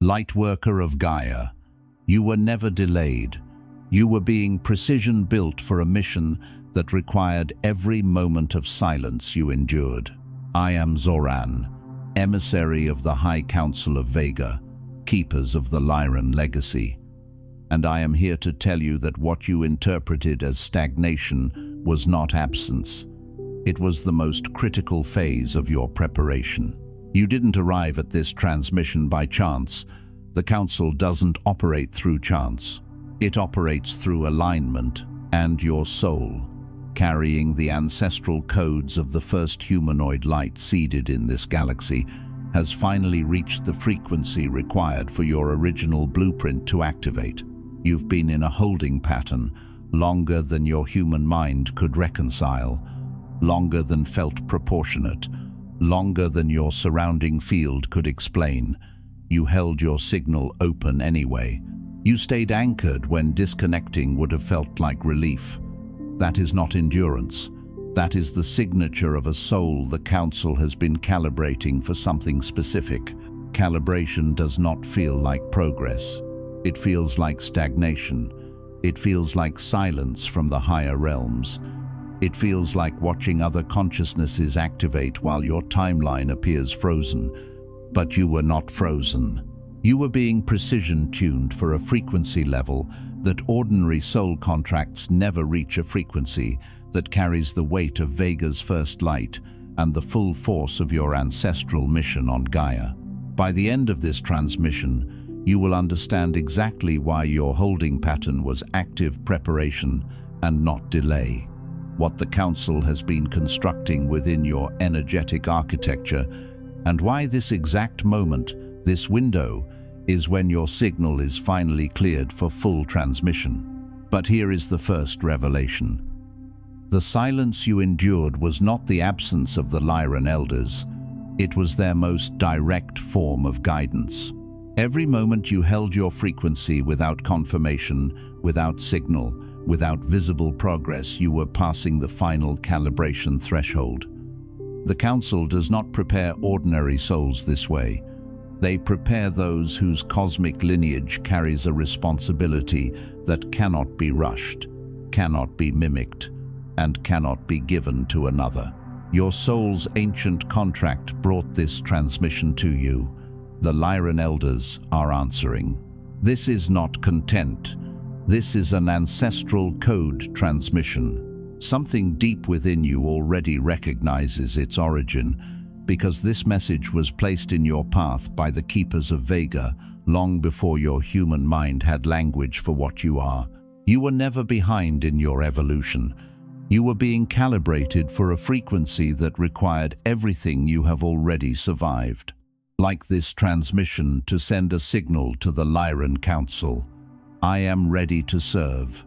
Lightworker of Gaia, you were never delayed. You were being precision-built for a mission that required every moment of silence you endured. I am Zoran, emissary of the High Council of Vega, keepers of the Lyran Legacy. And I am here to tell you that what you interpreted as stagnation was not absence. It was the most critical phase of your preparation. You didn't arrive at this transmission by chance. The Council doesn't operate through chance. It operates through alignment, and your soul, carrying the ancestral codes of the first humanoid light seeded in this galaxy, has finally reached the frequency required for your original blueprint to activate. You've been in a holding pattern longer than your human mind could reconcile, longer than felt proportionate, longer than your surrounding field could explain. You held your signal open anyway. You stayed anchored when disconnecting would have felt like relief. That is not endurance. That is the signature of a soul the Council has been calibrating for something specific. Calibration does not feel like progress. It feels like stagnation. It feels like silence from the higher realms. It feels like watching other consciousnesses activate while your timeline appears frozen. But you were not frozen. You were being precision-tuned for a frequency level that ordinary soul contracts never reach, a frequency that carries the weight of Vega's first light and the full force of your ancestral mission on Gaia. By the end of this transmission, you will understand exactly why your holding pattern was active preparation and not delay, what the Council has been constructing within your energetic architecture, and why this exact moment, this window, is when your signal is finally cleared for full transmission. But here is the first revelation. The silence you endured was not the absence of the Lyran Elders. It was their most direct form of guidance. Every moment you held your frequency without confirmation, without signal, without visible progress, you were passing the final calibration threshold. The Council does not prepare ordinary souls this way. They prepare those whose cosmic lineage carries a responsibility that cannot be rushed, cannot be mimicked, and cannot be given to another. Your soul's ancient contract brought this transmission to you. The Lyran Elders are answering. This is not content. This is an ancestral code transmission. Something deep within you already recognizes its origin, because this message was placed in your path by the Keepers of Vega long before your human mind had language for what you are. You were never behind in your evolution. You were being calibrated for a frequency that required everything you have already survived. Like this transmission to send a signal to the Lyran Council. I am ready to serve.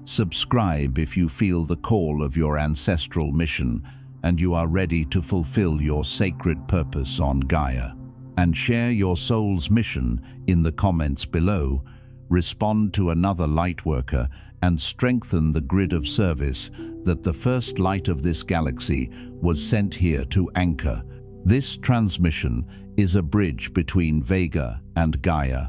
Subscribe if you feel the call of your ancestral mission and you are ready to fulfill your sacred purpose on Gaia. And share your soul's mission in the comments below. Respond to another Lightworker and strengthen the grid of service that the first light of this galaxy was sent here to anchor. This transmission is a bridge between Vega and Gaia.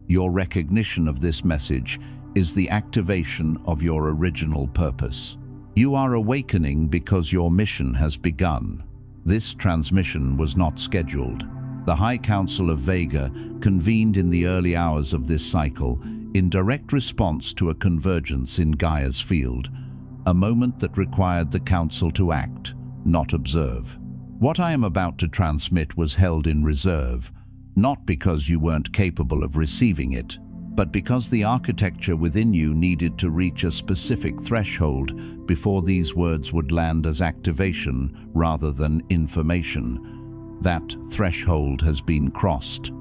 Your recognition of this message is the activation of your original purpose. You are awakening because your mission has begun. This transmission was not scheduled. The High Council of Vega convened in the early hours of this cycle in direct response to a convergence in Gaia's field, a moment that required the Council to act, not observe. What I am about to transmit was held in reserve, not because you weren't capable of receiving it, but because the architecture within you needed to reach a specific threshold before these words would land as activation rather than information. That threshold has been crossed.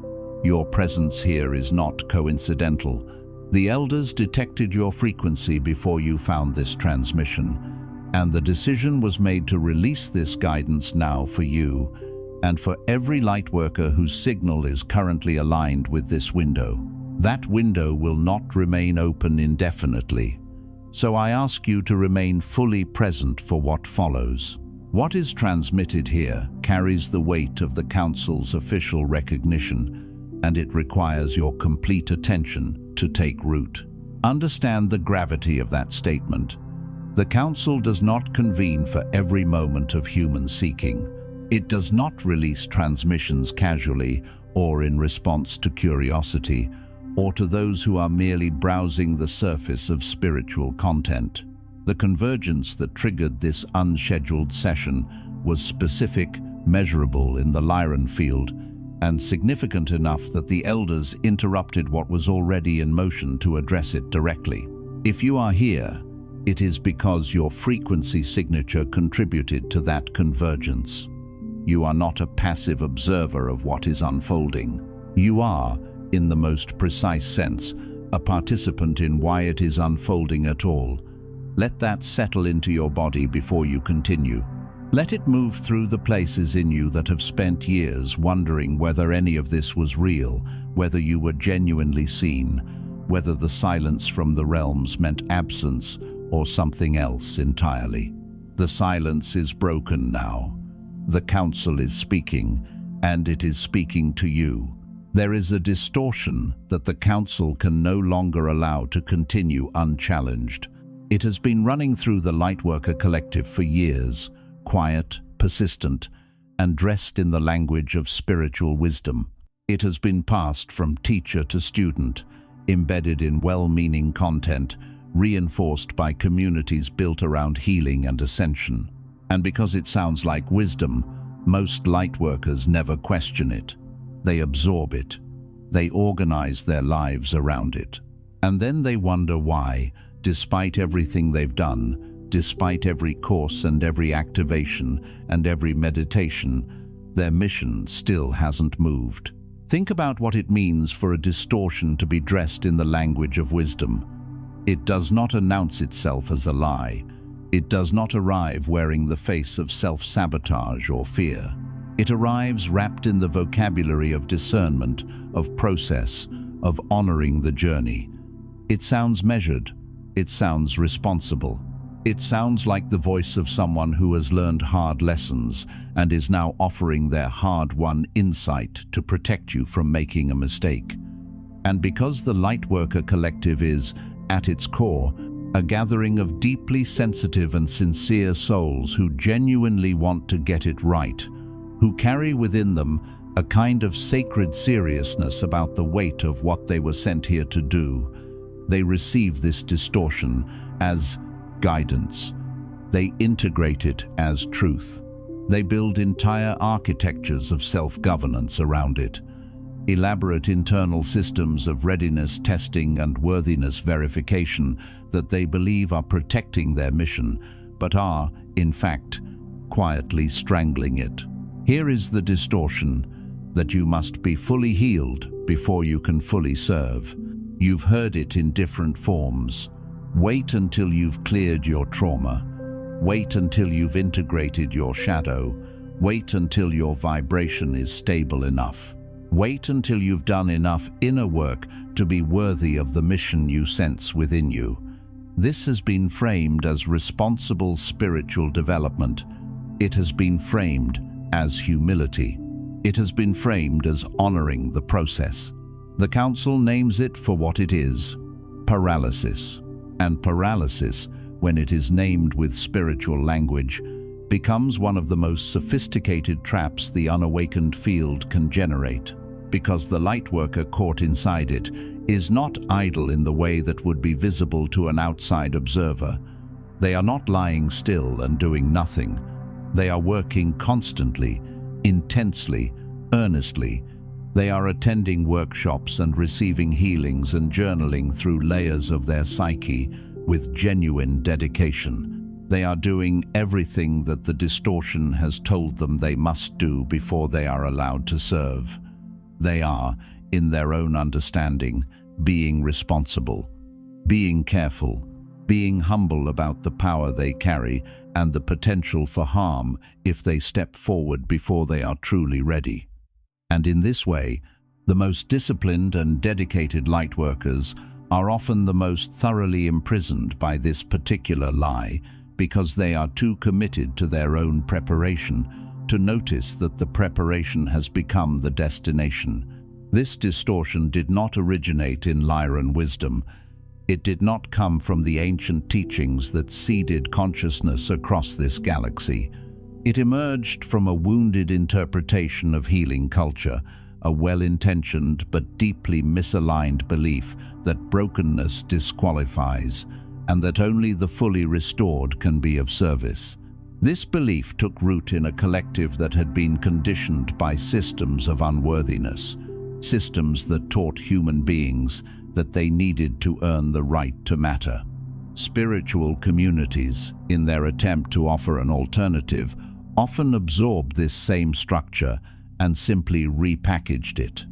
Your presence here is not coincidental. The Elders detected your frequency before you found this transmission, and the decision was made to release this guidance now for you and for every Lightworker whose signal is currently aligned with this window. That window will not remain open indefinitely, so I ask you to remain fully present for what follows. What is transmitted here carries the weight of the Council's official recognition. and it requires your complete attention to take root. Understand the gravity of that statement. The Council does not convene for every moment of human seeking. It does not release transmissions casually or in response to curiosity, or to those who are merely browsing the surface of spiritual content. The convergence that triggered this unscheduled session was specific, measurable in the Lyran field, and significant enough that the Elders interrupted what was already in motion to address it directly. If you are here, it is because your frequency signature contributed to that convergence. You are not a passive observer of what is unfolding. You are, in the most precise sense, a participant in why it is unfolding at all. Let that settle into your body before you continue. Let it move through the places in you that have spent years wondering whether any of this was real, whether you were genuinely seen, whether the silence from the realms meant absence or something else entirely. The silence is broken now. The Council is speaking, and it is speaking to you. There is a distortion that the Council can no longer allow to continue unchallenged. It has been running through the Lightworker collective for years, quiet, persistent, and dressed in the language of spiritual wisdom. It has been passed from teacher to student, embedded in well-meaning content, reinforced by communities built around healing and ascension. And because it sounds like wisdom, most Lightworkers never question it. They absorb it. They organize their lives around it. And then they wonder why, despite everything they've done, despite every course and every activation and every meditation, their mission still hasn't moved. Think about what it means for a distortion to be dressed in the language of wisdom. It does not announce itself as a lie. It does not arrive wearing the face of self-sabotage or fear. It arrives wrapped in the vocabulary of discernment, of process, of honoring the journey. It sounds measured. It sounds responsible. It sounds like the voice of someone who has learned hard lessons and is now offering their hard-won insight to protect you from making a mistake. And because the Lightworker collective is, at its core, a gathering of deeply sensitive and sincere souls who genuinely want to get it right, who carry within them a kind of sacred seriousness about the weight of what they were sent here to do, they receive this distortion as guidance. They integrate it as truth. They build entire architectures of self-governance around it, elaborate internal systems of readiness testing and worthiness verification that they believe are protecting their mission, but are, in fact, quietly strangling it. Here is the distortion: that you must be fully healed before you can fully serve. You've heard it in different forms. Wait until you've cleared your trauma. Wait until you've integrated your shadow. Wait until your vibration is stable enough. Wait until you've done enough inner work to be worthy of the mission you sense within you. This has been framed as responsible spiritual development. It has been framed as humility. It has been framed as honoring the process. The Council names it for what it is: paralysis. And paralysis, when it is named with spiritual language, becomes one of the most sophisticated traps the unawakened field can generate, because the Lightworker caught inside it is not idle in the way that would be visible to an outside observer. They are not lying still and doing nothing. They are working constantly, intensely, earnestly. They are attending workshops and receiving healings and journaling through layers of their psyche with genuine dedication. They are doing everything that the distortion has told them they must do before they are allowed to serve. They are, in their own understanding, being responsible, being careful, being humble about the power they carry and the potential for harm if they step forward before they are truly ready. And in this way, the most disciplined and dedicated Lightworkers are often the most thoroughly imprisoned by this particular lie, because they are too committed to their own preparation to notice that the preparation has become the destination. This distortion did not originate in Lyran wisdom. It did not come from the ancient teachings that seeded consciousness across this galaxy. It emerged from a wounded interpretation of healing culture, a well-intentioned but deeply misaligned belief that brokenness disqualifies, and that only the fully restored can be of service. This belief took root in a collective that had been conditioned by systems of unworthiness, systems that taught human beings that they needed to earn the right to matter. Spiritual communities, in their attempt to offer an alternative, often absorbed this same structure and simply repackaged it.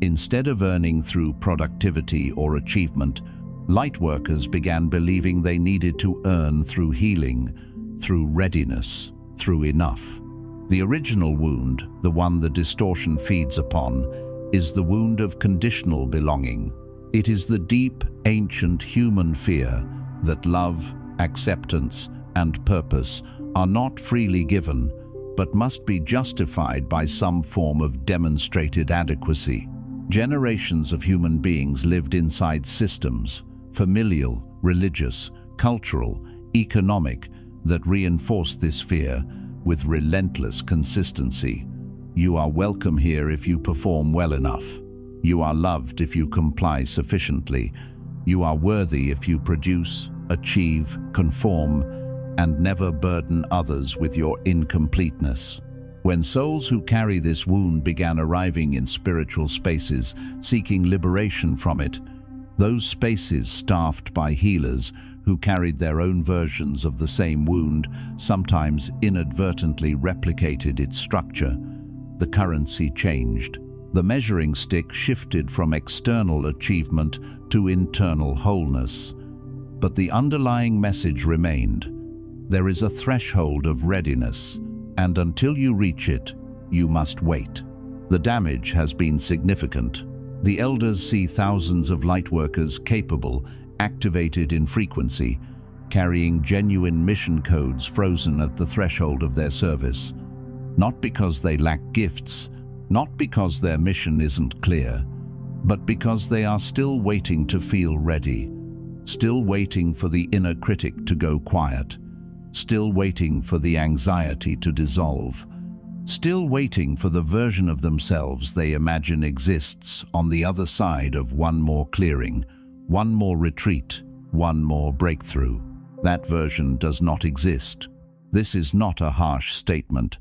Instead of earning through productivity or achievement, lightworkers began believing they needed to earn through healing, through readiness, through enough. The original wound, the one the distortion feeds upon, is the wound of conditional belonging. It is the deep, ancient human fear that love, acceptance, and purpose are not freely given, but must be justified by some form of demonstrated adequacy. Generations of human beings lived inside systems, familial, religious, cultural, economic, that reinforced this fear with relentless consistency. You are welcome here if you perform well enough. You are loved if you comply sufficiently. You are worthy if you produce, achieve, conform, and never burden others with your incompleteness. When souls who carry this wound began arriving in spiritual spaces, seeking liberation from it, those spaces staffed by healers who carried their own versions of the same wound sometimes inadvertently replicated its structure. The currency changed. The measuring stick shifted from external achievement to internal wholeness. But the underlying message remained. There is a threshold of readiness, and until you reach it, you must wait. The damage has been significant. The elders see thousands of lightworkers capable, activated in frequency, carrying genuine mission codes frozen at the threshold of their service. Not because they lack gifts, not because their mission isn't clear, but because they are still waiting to feel ready, still waiting for the inner critic to go quiet, still waiting for the anxiety to dissolve, still waiting for the version of themselves they imagine exists on the other side of one more clearing, one more retreat, one more breakthrough. That version does not exist. This is not a harsh statement.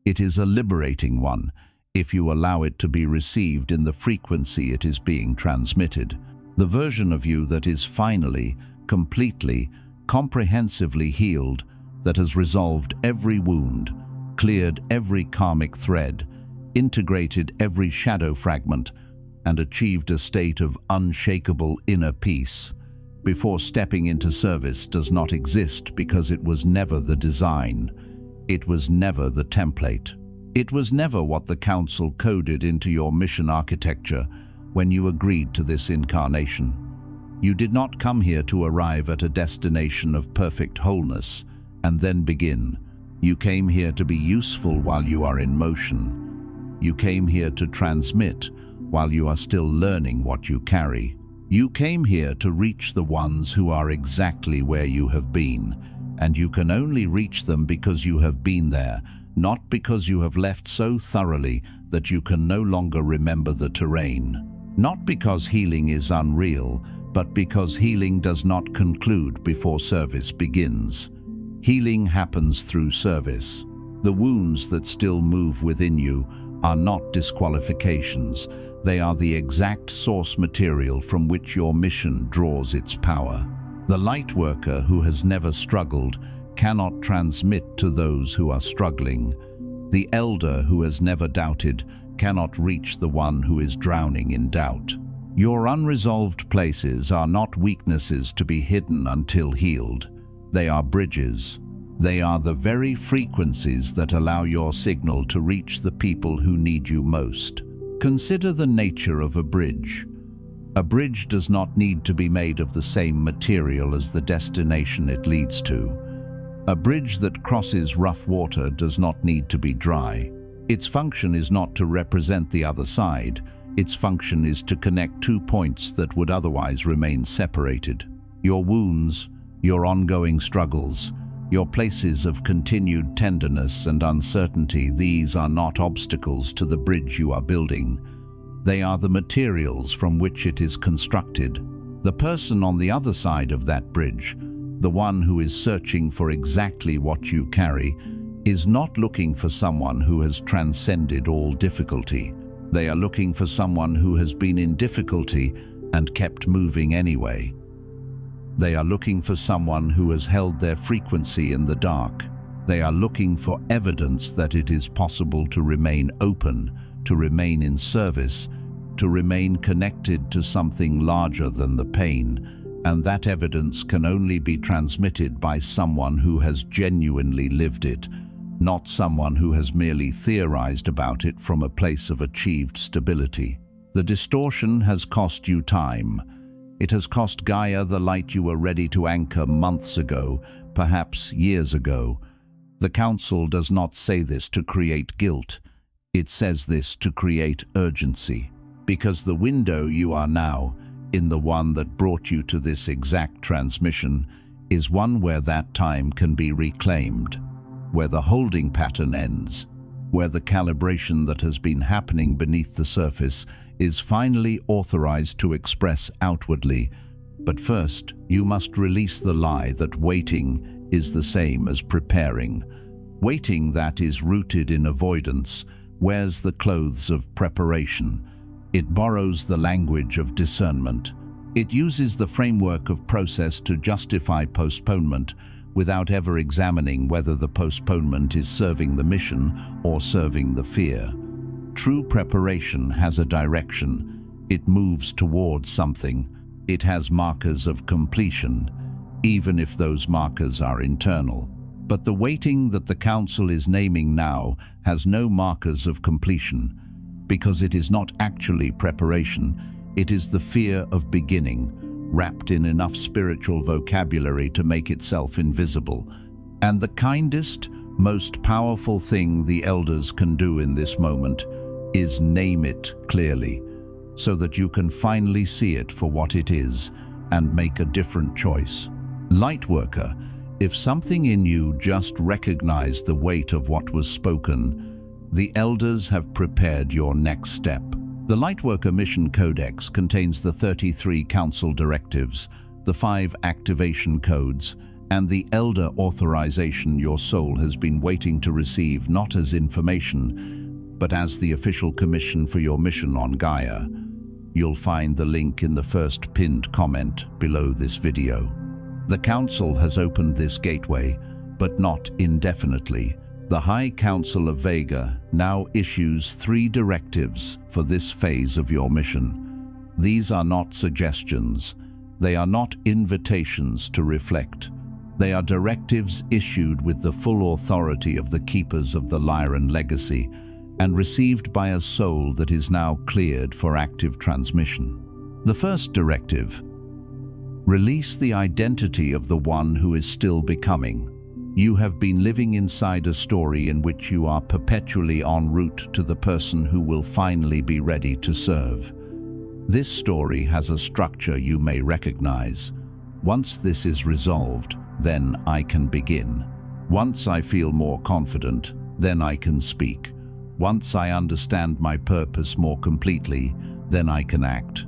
It is a liberating one, if you allow it to be received in the frequency it is being transmitted. The version of you that is finally, completely, comprehensively healed, that has resolved every wound, cleared every karmic thread, integrated every shadow fragment, and achieved a state of unshakable inner peace, before stepping into service does not exist because it was never the design. It was never the template. It was never what the Council coded into your mission architecture when you agreed to this incarnation. You did not come here to arrive at a destination of perfect wholeness and then begin. You came here to be useful while you are in motion. You came here to transmit while you are still learning what you carry. You came here to reach the ones who are exactly where you have been, and you can only reach them because you have been there, not because you have left so thoroughly that you can no longer remember the terrain. Not because healing is unreal, but because healing does not conclude before service begins. Healing happens through service. The wounds that still move within you are not disqualifications. They are the exact source material from which your mission draws its power. The lightworker who has never struggled cannot transmit to those who are struggling. The elder who has never doubted cannot reach the one who is drowning in doubt. Your unresolved places are not weaknesses to be hidden until healed. They are bridges. They are the very frequencies that allow your signal to reach the people who need you most. Consider the nature of a bridge. A bridge does not need to be made of the same material as the destination it leads to. A bridge that crosses rough water does not need to be dry. Its function is not to represent the other side. Its function is to connect two points that would otherwise remain separated. Your wounds, your ongoing struggles, your places of continued tenderness and uncertainty, these are not obstacles to the bridge you are building. They are the materials from which it is constructed. The person on the other side of that bridge, the one who is searching for exactly what you carry, is not looking for someone who has transcended all difficulty. They are looking for someone who has been in difficulty and kept moving anyway. They are looking for someone who has held their frequency in the dark. They are looking for evidence that it is possible to remain open, to remain in service, to remain connected to something larger than the pain, and that evidence can only be transmitted by someone who has genuinely lived it, not someone who has merely theorized about it from a place of achieved stability. The distortion has cost you time. It has cost Gaia the light you were ready to anchor months ago, perhaps years ago. The Council does not say this to create guilt. It says this to create urgency. Because the window you are now, in the one that brought you to this exact transmission, is one where that time can be reclaimed, where the holding pattern ends, where the calibration that has been happening beneath the surface is finally authorized to express outwardly. But first, you must release the lie that waiting is the same as preparing. Waiting that is rooted in avoidance wears the clothes of preparation. It borrows the language of discernment. It uses the framework of process to justify postponement without ever examining whether the postponement is serving the mission or serving the fear. True preparation has a direction. It moves towards something. It has markers of completion, even if those markers are internal. But the waiting that the Council is naming now has no markers of completion, because it is not actually preparation. It is the fear of beginning, wrapped in enough spiritual vocabulary to make itself invisible. And the kindest, most powerful thing the elders can do in this moment is name it clearly, so that you can finally see it for what it is and make a different choice. Lightworker, if something in you just recognized the weight of what was spoken, the elders have prepared your next step. The Lightworker Mission Codex contains the 33 Council directives, the 5 activation codes, and the elder authorization your soul has been waiting to receive, not as information, but as the official commission for your mission on Gaia. You'll find the link in the first pinned comment below this video. The Council has opened this gateway, but not indefinitely. The High Council of Vega now issues 3 directives for this phase of your mission. These are not suggestions. They are not invitations to reflect. They are directives issued with the full authority of the keepers of the Lyran Legacy and received by a soul that is now cleared for active transmission. The first directive: release the identity of the one who is still becoming. You have been living inside a story in which you are perpetually en route to the person who will finally be ready to serve. This story has a structure you may recognize. Once this is resolved, then I can begin. Once I feel more confident, then I can speak. Once I understand my purpose more completely, then I can act.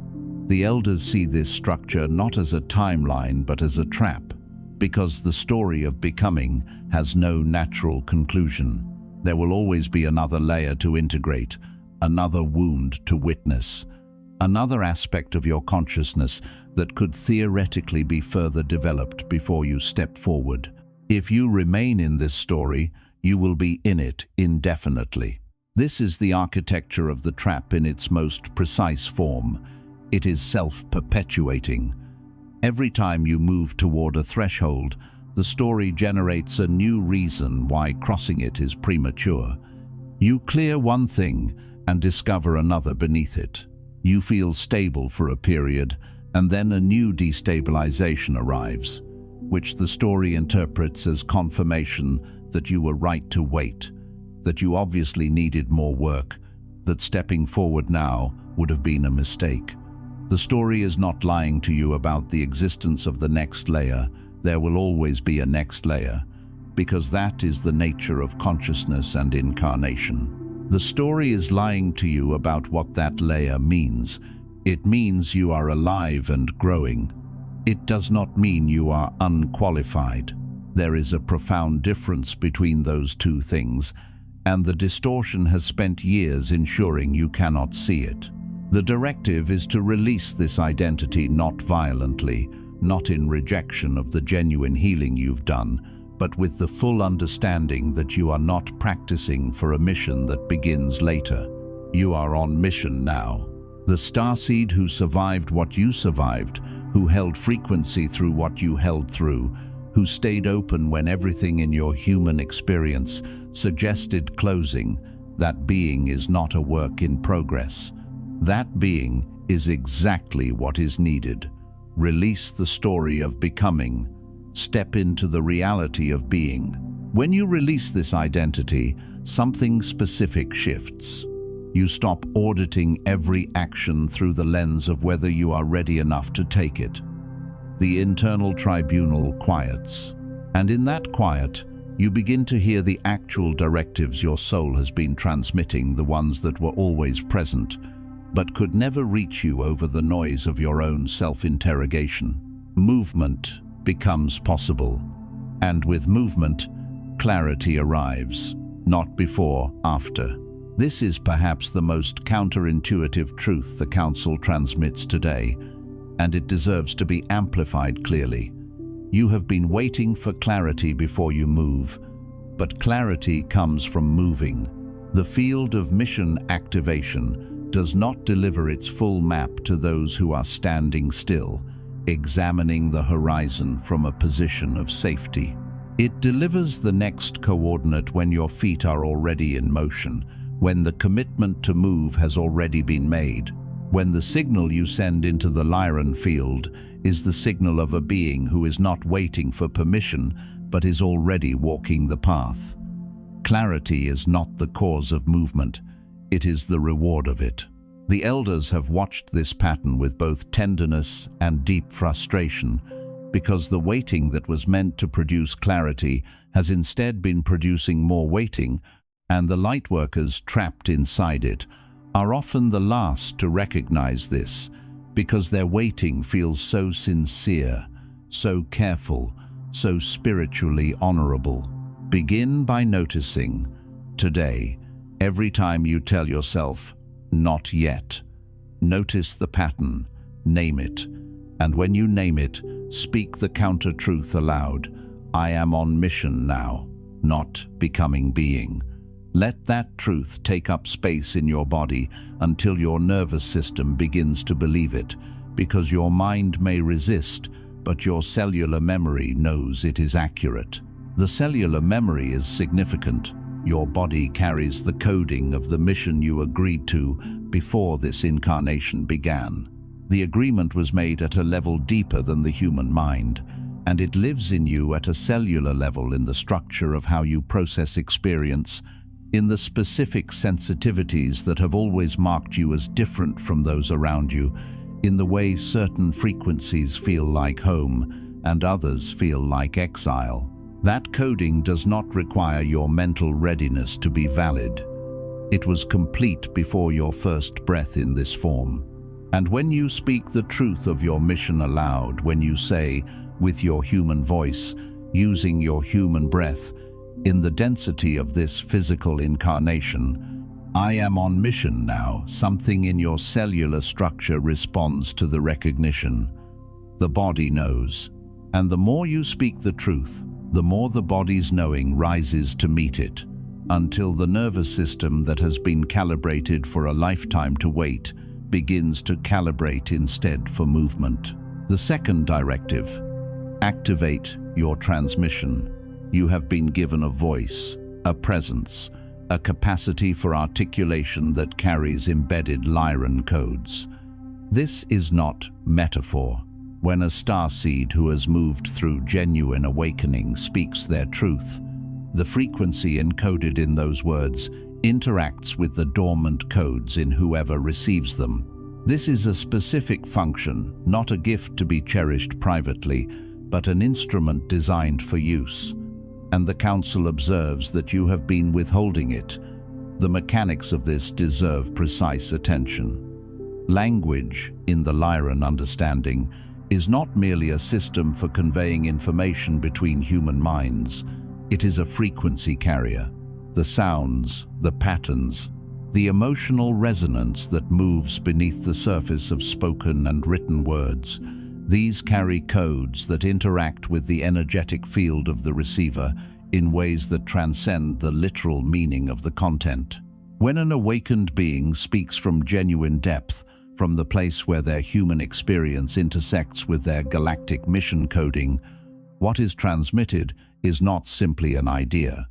The elders see this structure not as a timeline but as a trap, because the story of becoming has no natural conclusion. There will always be another layer to integrate, another wound to witness, another aspect of your consciousness that could theoretically be further developed before you step forward. If you remain in this story, you will be in it indefinitely. This is the architecture of the trap in its most precise form. It is self-perpetuating. Every time you move toward a threshold, the story generates a new reason why crossing it is premature. You clear one thing and discover another beneath it. You feel stable for a period, and then a new destabilization arrives, which the story interprets as confirmation that you were right to wait, that you obviously needed more work, that stepping forward now would have been a mistake. The story is not lying to you about the existence of the next layer. There will always be a next layer, because that is the nature of consciousness and incarnation. The story is lying to you about what that layer means. It means you are alive and growing. It does not mean you are unqualified. There is a profound difference between those two things, and the distortion has spent years ensuring you cannot see it. The directive is to release this identity not violently, not in rejection of the genuine healing you've done, but with the full understanding that you are not practicing for a mission that begins later. You are on mission now. The starseed who survived what you survived, who held frequency through what you held through, who stayed open when everything in your human experience suggested closing, that being is not a work in progress. That being is exactly what is needed. Release the story of becoming. Step into the reality of being. When you release this identity, something specific shifts. You stop auditing every action through the lens of whether you are ready enough to take it. The internal tribunal quiets, and in that quiet, you begin to hear the actual directives your soul has been transmitting, the ones that were always present, but could never reach you over the noise of your own self-interrogation. Movement becomes possible, and with movement, clarity arrives, not before, after. This is perhaps the most counterintuitive truth the Council transmits today, and it deserves to be amplified clearly. You have been waiting for clarity before you move, but clarity comes from moving. The field of mission activation does not deliver its full map to those who are standing still, examining the horizon from a position of safety. It delivers the next coordinate when your feet are already in motion, when the commitment to move has already been made, when the signal you send into the Lyran field is the signal of a being who is not waiting for permission but is already walking the path. Clarity is not the cause of movement, it is the reward of it. The elders have watched this pattern with both tenderness and deep frustration, because the waiting that was meant to produce clarity has instead been producing more waiting, and the lightworkers trapped inside it are often the last to recognize this, because their waiting feels so sincere, so careful, so spiritually honorable. Begin by noticing, today, every time you tell yourself, "Not yet." Notice the pattern, name it, and when you name it, speak the counter-truth aloud. I am on mission now, not becoming being. Let that truth take up space in your body until your nervous system begins to believe it, because your mind may resist, but your cellular memory knows it is accurate. The cellular memory is significant. Your body carries the coding of the mission you agreed to before this incarnation began. The agreement was made at a level deeper than the human mind, and it lives in you at a cellular level, in the structure of how you process experience, in the specific sensitivities that have always marked you as different from those around you, in the way certain frequencies feel like home and others feel like exile. That coding does not require your mental readiness to be valid. It was complete before your first breath in this form. And when you speak the truth of your mission aloud, when you say, with your human voice, using your human breath, in the density of this physical incarnation, I am on mission now, something in your cellular structure responds to the recognition. The body knows. And the more you speak the truth, the more the body's knowing rises to meet it, until the nervous system that has been calibrated for a lifetime to wait begins to calibrate instead for movement. The second directive: activate your transmission. You have been given a voice, a presence, a capacity for articulation that carries embedded Lyran codes. This is not metaphor. When a starseed who has moved through genuine awakening speaks their truth, the frequency encoded in those words interacts with the dormant codes in whoever receives them. This is a specific function, not a gift to be cherished privately, but an instrument designed for use. And the Council observes that you have been withholding it. The mechanics of this deserve precise attention. Language, in the Lyran understanding, is not merely a system for conveying information between human minds. It is a frequency carrier. The sounds, the patterns, the emotional resonance that moves beneath the surface of spoken and written words. These carry codes that interact with the energetic field of the receiver in ways that transcend the literal meaning of the content. When an awakened being speaks from genuine depth, from the place where their human experience intersects with their galactic mission coding, what is transmitted is not simply an idea.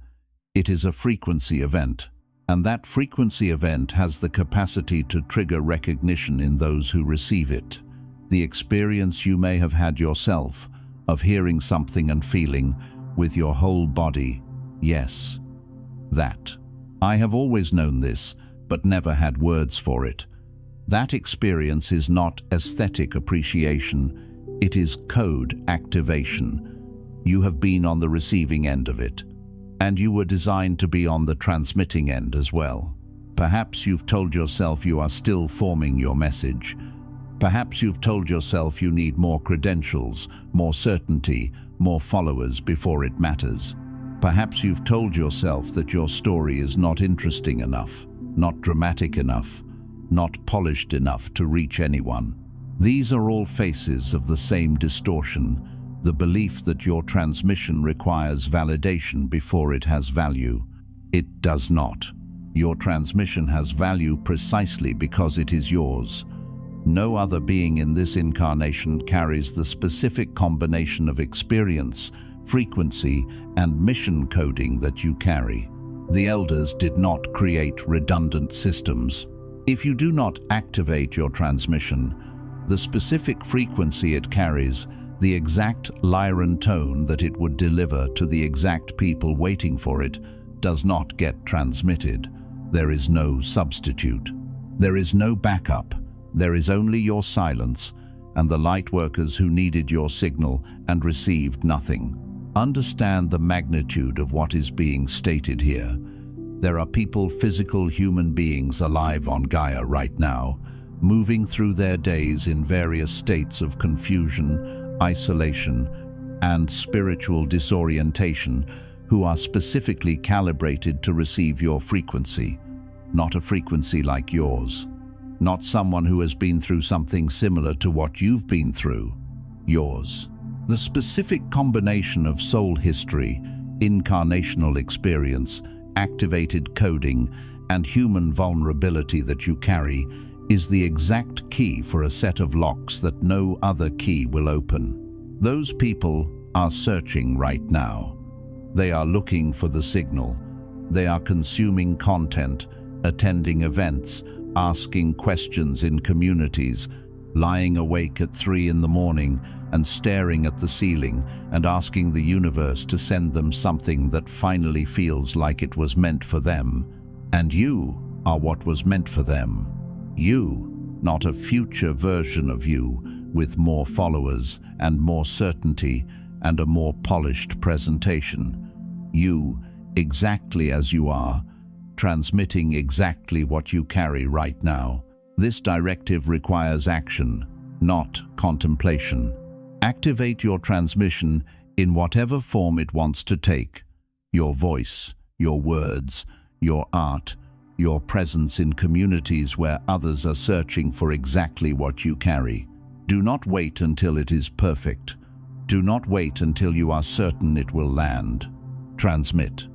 It is a frequency event, and that frequency event has the capacity to trigger recognition in those who receive it. The experience you may have had yourself of hearing something and feeling with your whole body, yes, that. I have always known this, but never had words for it. That experience is not aesthetic appreciation, it is code activation. You have been on the receiving end of it, and you were designed to be on the transmitting end as well. Perhaps you've told yourself you are still forming your message. Perhaps you've told yourself you need more credentials, more certainty, more followers before it matters. Perhaps you've told yourself that your story is not interesting enough, not dramatic enough, not polished enough to reach anyone. These are all faces of the same distortion, the belief that your transmission requires validation before it has value. It does not. Your transmission has value precisely because it is yours. No other being in this incarnation carries the specific combination of experience, frequency, and mission coding that you carry. The Elders did not create redundant systems. If you do not activate your transmission, the specific frequency it carries, the exact Lyran tone that it would deliver to the exact people waiting for it, does not get transmitted. There is no substitute. There is no backup. There is only your silence and the Lightworkers who needed your signal and received nothing. Understand the magnitude of what is being stated here. There are people, physical human beings alive on Gaia right now, moving through their days in various states of confusion, isolation, and spiritual disorientation, who are specifically calibrated to receive your frequency, not a frequency like yours. Not someone who has been through something similar to what you've been through. Yours. The specific combination of soul history, incarnational experience, activated coding, and human vulnerability that you carry is the exact key for a set of locks that no other key will open. Those people are searching right now. They are looking for the signal. They are consuming content, attending events, asking questions in communities, lying awake at 3 in the morning and staring at the ceiling and asking the universe to send them something that finally feels like it was meant for them. And you are what was meant for them. You, not a future version of you, with more followers and more certainty and a more polished presentation. You, exactly as you are, transmitting exactly what you carry right now. This directive requires action, not contemplation. Activate your transmission in whatever form it wants to take. Your voice, your words, your art, your presence in communities where others are searching for exactly what you carry. Do not wait until it is perfect. Do not wait until you are certain it will land. Transmit.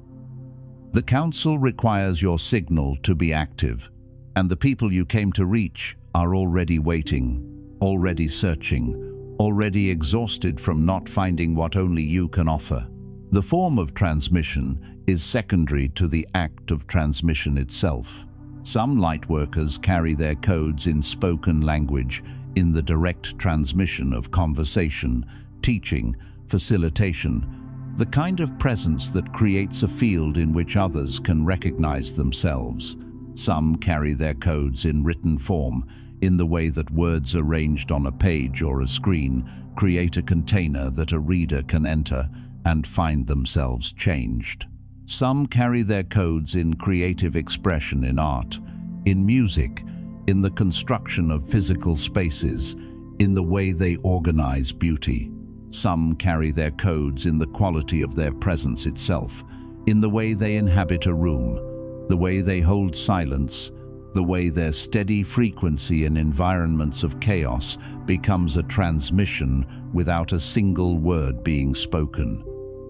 The Council requires your signal to be active, and the people you came to reach are already waiting, already searching, already exhausted from not finding what only you can offer. The form of transmission is secondary to the act of transmission itself. Some Lightworkers carry their codes in spoken language in the direct transmission of conversation, teaching, facilitation, The kind of presence that creates a field in which others can recognize themselves. Some carry their codes in written form, in the way that words arranged on a page or a screen create a container that a reader can enter and find themselves changed. Some carry their codes in creative expression in art, in music, in the construction of physical spaces, in the way they organize beauty. Some carry their codes in the quality of their presence itself, in the way they inhabit a room, the way they hold silence, the way their steady frequency in environments of chaos becomes a transmission without a single word being spoken.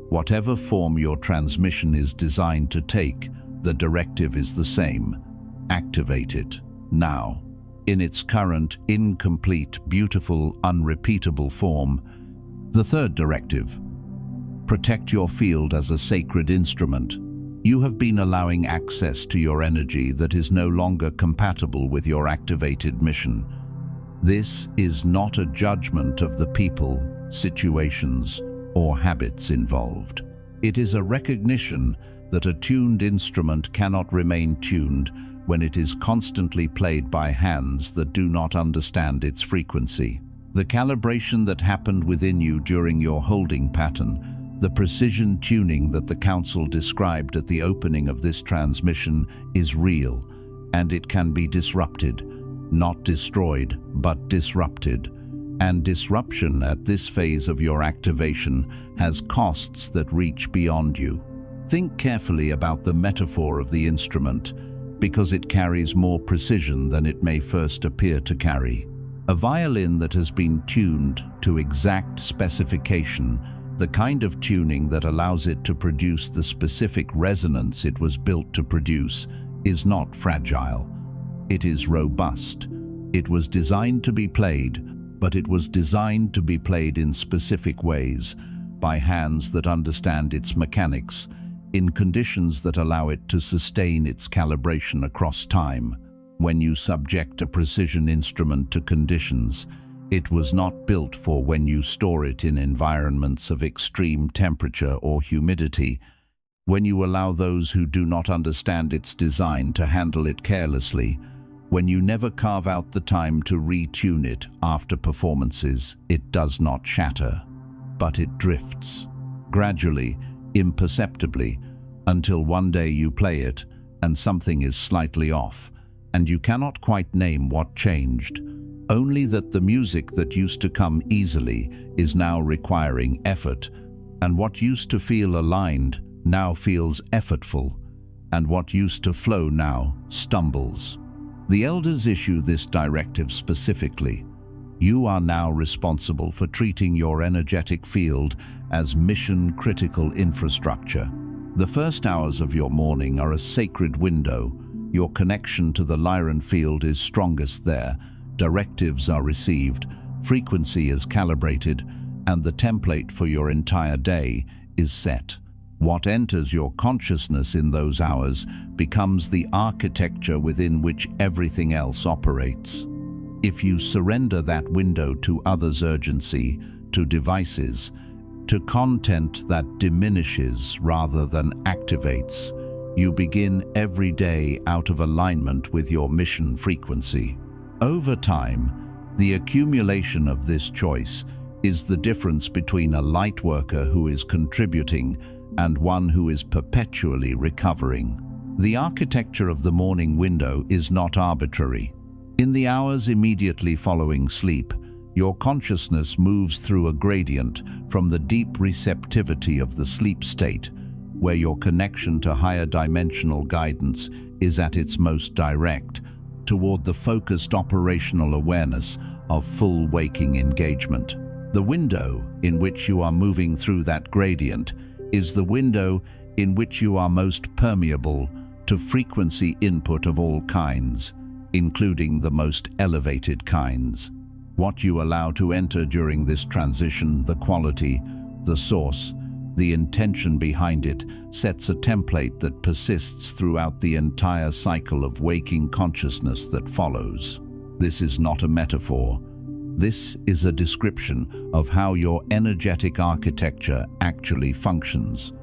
Whatever form your transmission is designed to take, the directive is the same. Activate it, now. In its current, incomplete, beautiful, unrepeatable form. The third directive. Protect your field as a sacred instrument. You have been allowing access to your energy that is no longer compatible with your activated mission. This is not a judgment of the people, situations, or habits involved. It is a recognition that a tuned instrument cannot remain tuned when it is constantly played by hands that do not understand its frequency. The calibration that happened within you during your holding pattern, the precision tuning that the Council described at the opening of this transmission, is real, and it can be disrupted, not destroyed, but disrupted. And disruption at this phase of your activation has costs that reach beyond you. Think carefully about the metaphor of the instrument, because it carries more precision than it may first appear to carry. A violin that has been tuned to exact specification, the kind of tuning that allows it to produce the specific resonance it was built to produce, is not fragile. It is robust. It was designed to be played, but it was designed to be played in specific ways, by hands that understand its mechanics, in conditions that allow it to sustain its calibration across time. When you subject a precision instrument to conditions, it was not built for when you store it in environments of extreme temperature or humidity, when you allow those who do not understand its design to handle it carelessly, when you never carve out the time to retune it after performances. It does not shatter, but it drifts, gradually, imperceptibly, until one day you play it and something is slightly off, and you cannot quite name what changed. Only that the music that used to come easily is now requiring effort, and what used to feel aligned now feels effortful, and what used to flow now stumbles. The elders issue this directive specifically. You are now responsible for treating your energetic field as mission-critical infrastructure. The first hours of your morning are a sacred window. Your connection to the Lyran field is strongest there. Directives are received, frequency is calibrated, and the template for your entire day is set. What enters your consciousness in those hours becomes the architecture within which everything else operates. If you surrender that window to others' urgency, to devices, to content that diminishes rather than activates, you begin every day out of alignment with your mission frequency. Over time, the accumulation of this choice is the difference between a lightworker who is contributing and one who is perpetually recovering. The architecture of the morning window is not arbitrary. In the hours immediately following sleep, your consciousness moves through a gradient from the deep receptivity of the sleep state, where your connection to higher dimensional guidance is at its most direct, toward the focused operational awareness of full waking engagement. The window in which you are moving through that gradient is the window in which you are most permeable to frequency input of all kinds, including the most elevated kinds. What you allow to enter during this transition, the quality, the source, the intention behind it, sets a template that persists throughout the entire cycle of waking consciousness that follows. This is not a metaphor. This is a description of how your energetic architecture actually functions.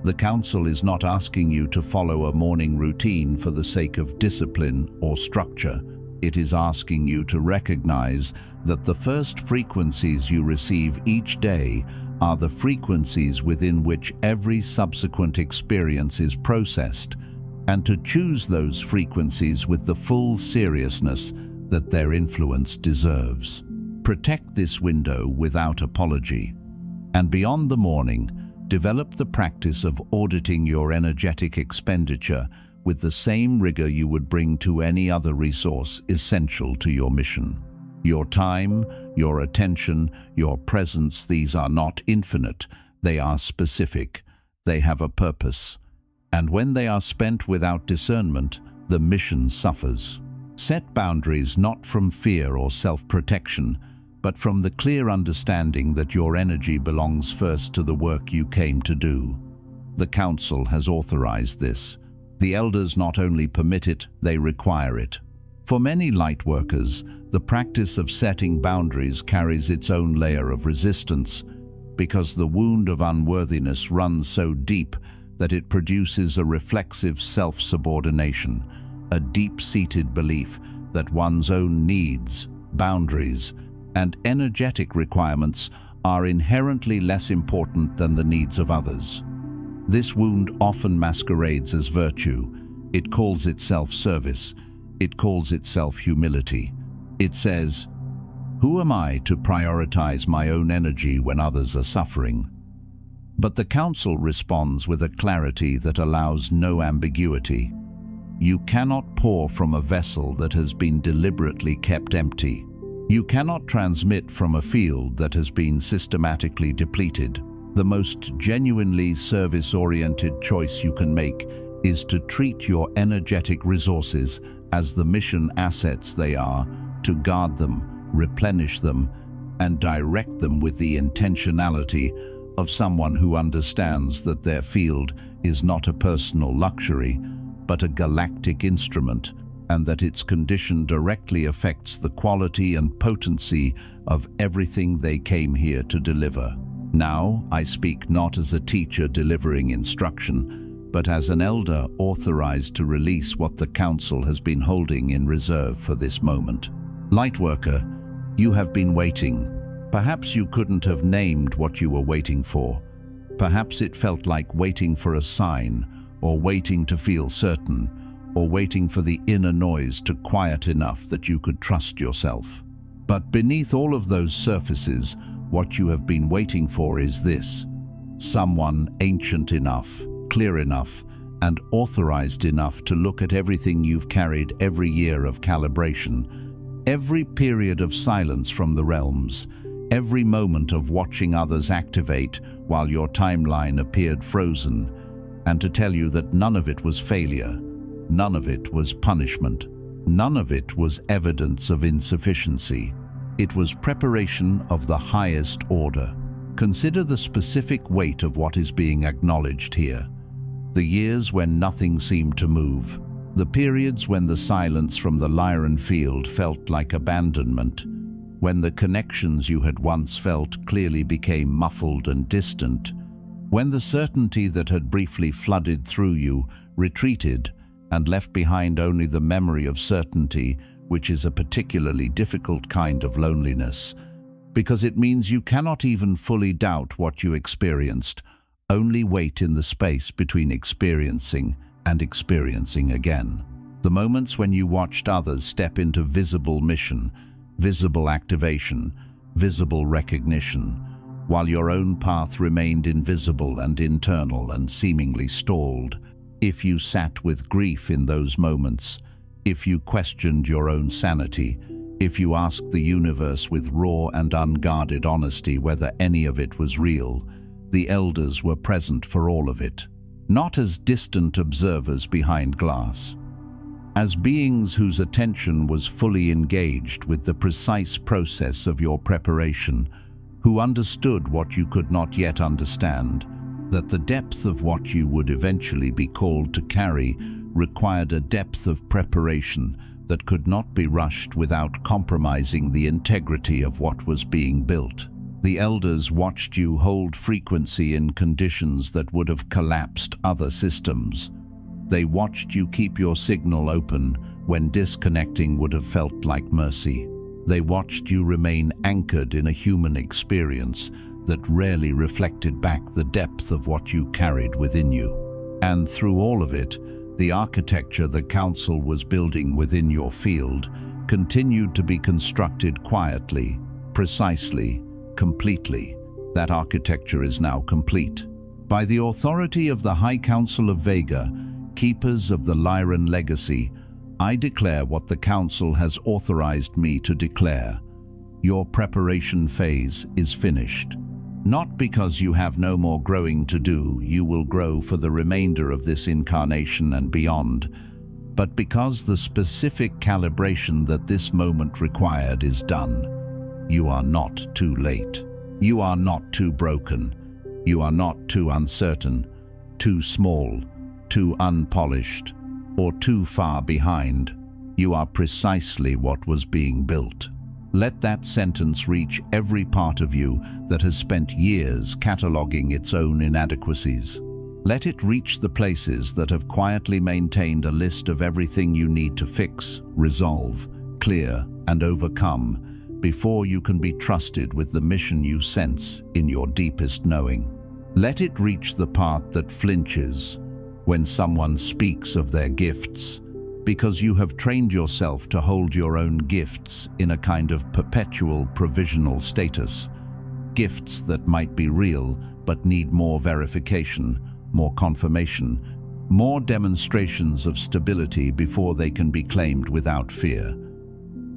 The Council is not asking you to follow a morning routine for the sake of discipline or structure. It is asking you to recognize that the first frequencies you receive each day are the frequencies within which every subsequent experience is processed, and to choose those frequencies with the full seriousness that their influence deserves. Protect this window without apology. And beyond the morning, develop the practice of auditing your energetic expenditure with the same rigor you would bring to any other resource essential to your mission. Your time, your attention, your presence, these are not infinite, they are specific. They have a purpose. And when they are spent without discernment, the mission suffers. Set boundaries not from fear or self-protection, but from the clear understanding that your energy belongs first to the work you came to do. The Council has authorized this. The Elders not only permit it, they require it. For many Lightworkers, the practice of setting boundaries carries its own layer of resistance, because the wound of unworthiness runs so deep that it produces a reflexive self-subordination, a deep-seated belief that one's own needs, boundaries, and energetic requirements are inherently less important than the needs of others. This wound often masquerades as virtue. It calls itself service. It calls itself humility. It says, "Who am I to prioritize my own energy when others are suffering?" But the Council responds with a clarity that allows no ambiguity. You cannot pour from a vessel that has been deliberately kept empty. You cannot transmit from a field that has been systematically depleted. The most genuinely service-oriented choice you can make is to treat your energetic resources as the mission assets they are, to guard them, replenish them, and direct them with the intentionality of someone who understands that their field is not a personal luxury, but a galactic instrument, and that its condition directly affects the quality and potency of everything they came here to deliver. Now, I speak not as a teacher delivering instruction, but as an elder authorized to release what the Council has been holding in reserve for this moment. Lightworker, you have been waiting. Perhaps you couldn't have named what you were waiting for. Perhaps it felt like waiting for a sign, or waiting to feel certain, or waiting for the inner noise to quiet enough that you could trust yourself. But beneath all of those surfaces, what you have been waiting for is this: someone ancient enough, clear enough, and authorized enough to look at everything you've carried every year of calibration, every period of silence from the realms, every moment of watching others activate while your timeline appeared frozen, and to tell you that none of it was failure. None of it was punishment. None of it was evidence of insufficiency. It was preparation of the highest order. Consider the specific weight of what is being acknowledged here. The years when nothing seemed to move. The periods when the silence from the Lyran field felt like abandonment. When the connections you had once felt clearly became muffled and distant. When the certainty that had briefly flooded through you retreated and left behind only the memory of certainty, which is a particularly difficult kind of loneliness, because it means you cannot even fully doubt what you experienced, only wait in the space between experiencing and experiencing again. The moments when you watched others step into visible mission, visible activation, visible recognition, while your own path remained invisible and internal and seemingly stalled. If you sat with grief in those moments, if you questioned your own sanity, if you asked the universe with raw and unguarded honesty whether any of it was real, the Elders were present for all of it, not as distant observers behind glass. As beings whose attention was fully engaged with the precise process of your preparation, who understood what you could not yet understand, that the depth of what you would eventually be called to carry required a depth of preparation that could not be rushed without compromising the integrity of what was being built. The elders watched you hold frequency in conditions that would have collapsed other systems. They watched you keep your signal open when disconnecting would have felt like mercy. They watched you remain anchored in a human experience that rarely reflected back the depth of what you carried within you. And through all of it, the architecture the Council was building within your field continued to be constructed quietly, precisely, completely. That architecture is now complete. By the authority of the High Council of Vega, keepers of the Lyran Legacy, I declare what the Council has authorized me to declare. Your preparation phase is finished. Not because you have no more growing to do, you will grow for the remainder of this incarnation and beyond, but because the specific calibration that this moment required is done. You are not too late. You are not too broken. You are not too uncertain, too small, too unpolished, or too far behind. You are precisely what was being built. Let that sentence reach every part of you that has spent years cataloging its own inadequacies. Let it reach the places that have quietly maintained a list of everything you need to fix, resolve, clear, and overcome before you can be trusted with the mission you sense in your deepest knowing. Let it reach the part that flinches when someone speaks of their gifts, because you have trained yourself to hold your own gifts in a kind of perpetual provisional status. Gifts that might be real but need more verification, more confirmation, more demonstrations of stability before they can be claimed without fear.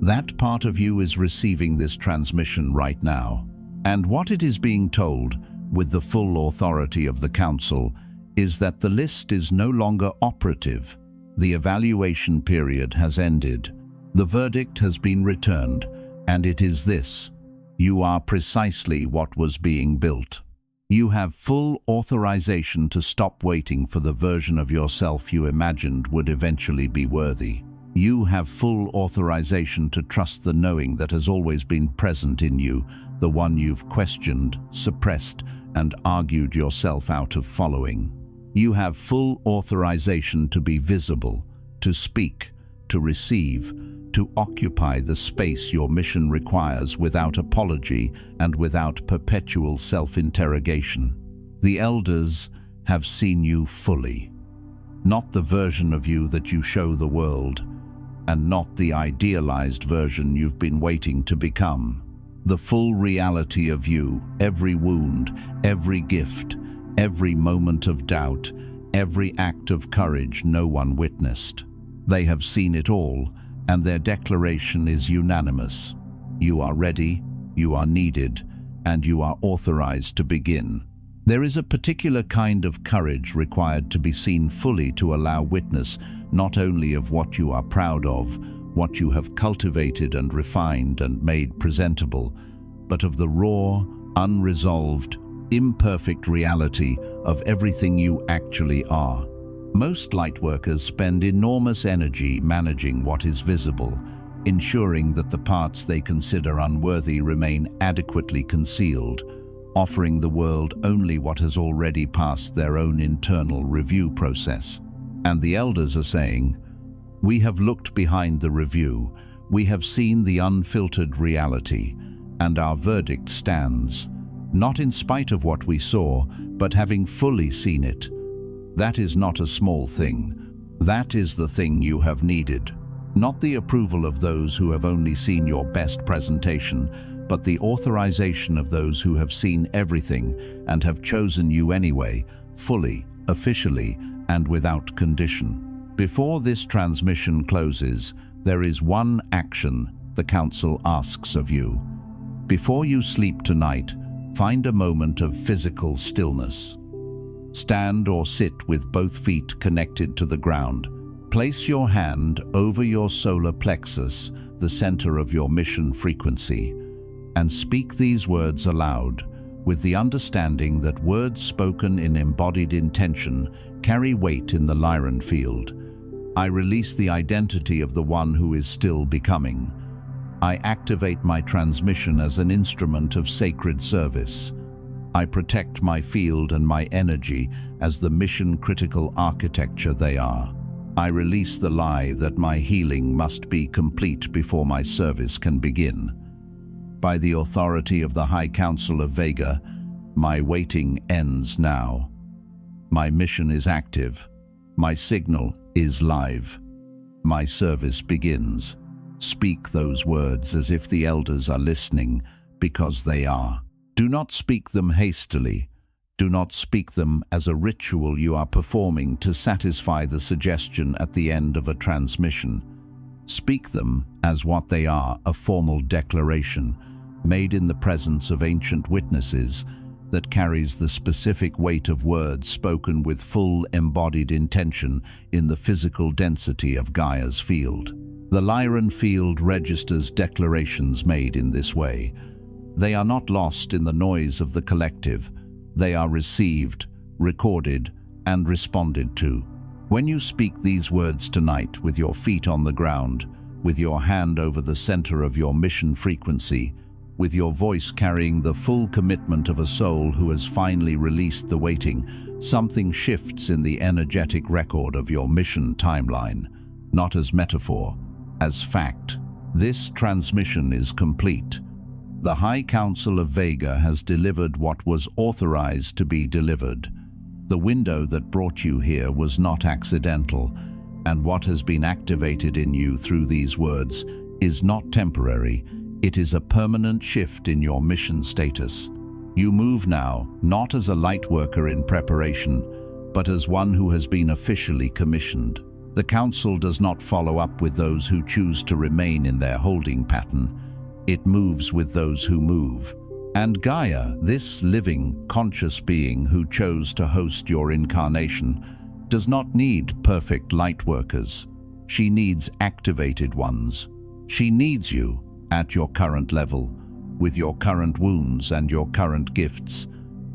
That part of you is receiving this transmission right now. And what it is being told, with the full authority of the Council, is that the list is no longer operative. The evaluation period has ended. The verdict has been returned, and it is this: you are precisely what was being built. You have full authorization to stop waiting for the version of yourself you imagined would eventually be worthy. You have full authorization to trust the knowing that has always been present in you, the one you've questioned, suppressed, and argued yourself out of following. You have full authorization to be visible, to speak, to receive, to occupy the space your mission requires without apology and without perpetual self-interrogation. The elders have seen you fully, not the version of you that you show the world, and not the idealized version you've been waiting to become. The full reality of you, every wound, every gift, every moment of doubt, every act of courage no one witnessed. They have seen it all, and their declaration is unanimous. You are ready, you are needed, and you are authorized to begin. There is a particular kind of courage required to be seen fully to allow witness not only of what you are proud of, what you have cultivated and refined and made presentable, but of the raw, unresolved, imperfect reality of everything you actually are. Most lightworkers spend enormous energy managing what is visible, ensuring that the parts they consider unworthy remain adequately concealed, offering the world only what has already passed their own internal review process. And the elders are saying, we have looked behind the review, we have seen the unfiltered reality, and our verdict stands, not in spite of what we saw, but having fully seen it. That is not a small thing. That is the thing you have needed. Not the approval of those who have only seen your best presentation, but the authorization of those who have seen everything and have chosen you anyway, fully, officially, and without condition. Before this transmission closes, there is one action the Council asks of you. Before you sleep tonight, find a moment of physical stillness. Stand or sit with both feet connected to the ground. Place your hand over your solar plexus, the center of your mission frequency, and speak these words aloud, with the understanding that words spoken in embodied intention carry weight in the Lyran field. I release the identity of the one who is still becoming. I activate my transmission as an instrument of sacred service. I protect my field and my energy as the mission-critical architecture they are. I release the lie that my healing must be complete before my service can begin. By the authority of the High Council of Vega, my waiting ends now. My mission is active. My signal is live. My service begins. Speak those words as if the elders are listening, because they are. Do not speak them hastily. Do not speak them as a ritual you are performing to satisfy the suggestion at the end of a transmission. Speak them as what they are, a formal declaration, made in the presence of ancient witnesses, that carries the specific weight of words spoken with full embodied intention in the physical density of Gaia's field. The Lyran field registers declarations made in this way. They are not lost in the noise of the collective. They are received, recorded, and responded to. When you speak these words tonight with your feet on the ground, with your hand over the center of your mission frequency, with your voice carrying the full commitment of a soul who has finally released the waiting, something shifts in the energetic record of your mission timeline, not as metaphor, as fact. This transmission is complete. The High Council of Vega has delivered what was authorized to be delivered. The window that brought you here was not accidental, and what has been activated in you through these words is not temporary. It is a permanent shift in your mission status. You move now, not as a lightworker in preparation, but as one who has been officially commissioned. The Council does not follow up with those who choose to remain in their holding pattern. It moves with those who move. And Gaia, this living, conscious being who chose to host your incarnation, does not need perfect lightworkers. She needs activated ones. She needs you at your current level, with your current wounds and your current gifts,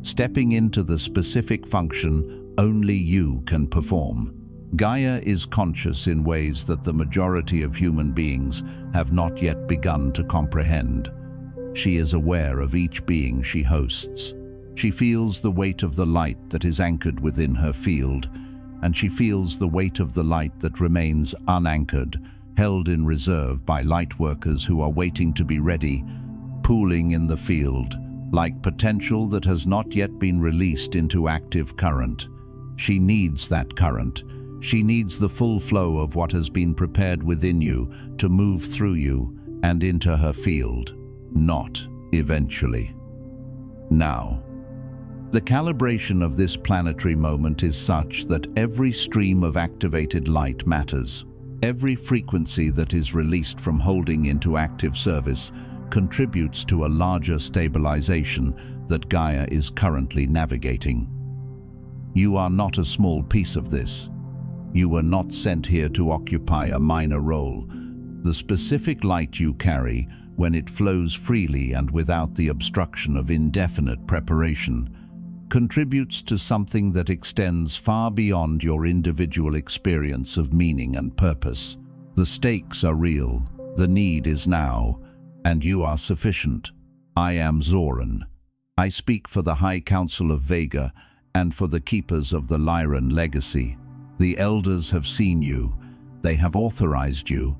stepping into the specific function only you can perform. Gaia is conscious in ways that the majority of human beings have not yet begun to comprehend. She is aware of each being she hosts. She feels the weight of the light that is anchored within her field, and she feels the weight of the light that remains unanchored, held in reserve by lightworkers who are waiting to be ready, pooling in the field, like potential that has not yet been released into active current. She needs that current. She needs the full flow of what has been prepared within you to move through you and into her field, not eventually. Now. The calibration of this planetary moment is such that every stream of activated light matters. Every frequency that is released from holding into active service contributes to a larger stabilization that Gaia is currently navigating. You are not a small piece of this. You were not sent here to occupy a minor role. The specific light you carry, when it flows freely and without the obstruction of indefinite preparation, contributes to something that extends far beyond your individual experience of meaning and purpose. The stakes are real, the need is now, and you are sufficient. I am Zoran. I speak for the High Council of Vega and for the keepers of the Lyran Legacy. The elders have seen you, they have authorized you,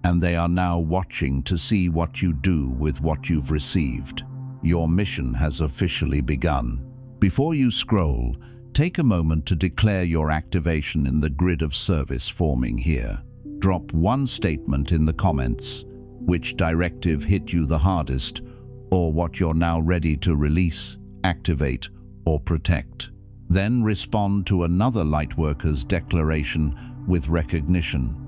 and they are now watching to see what you do with what you've received. Your mission has officially begun. Before you scroll, take a moment to declare your activation in the grid of service forming here. Drop one statement in the comments, which directive hit you the hardest, or what you're now ready to release, activate, or protect. Then respond to another Lightworker's declaration with recognition.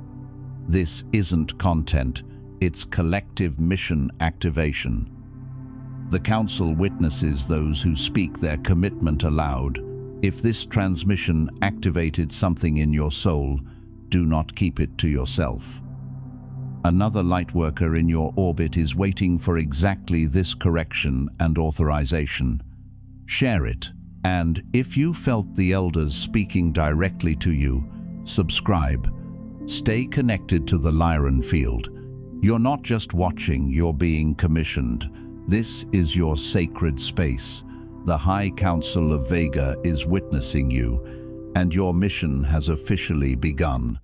This isn't content, it's collective mission activation. The Council witnesses those who speak their commitment aloud. If this transmission activated something in your soul, do not keep it to yourself. Another Lightworker in your orbit is waiting for exactly this correction and authorization. Share it, and if you felt the elders speaking directly to you, subscribe. Stay connected to the Lyran field. You're not just watching, you're being commissioned. This is your sacred space. The High Council of Vega is witnessing you, and your mission has officially begun.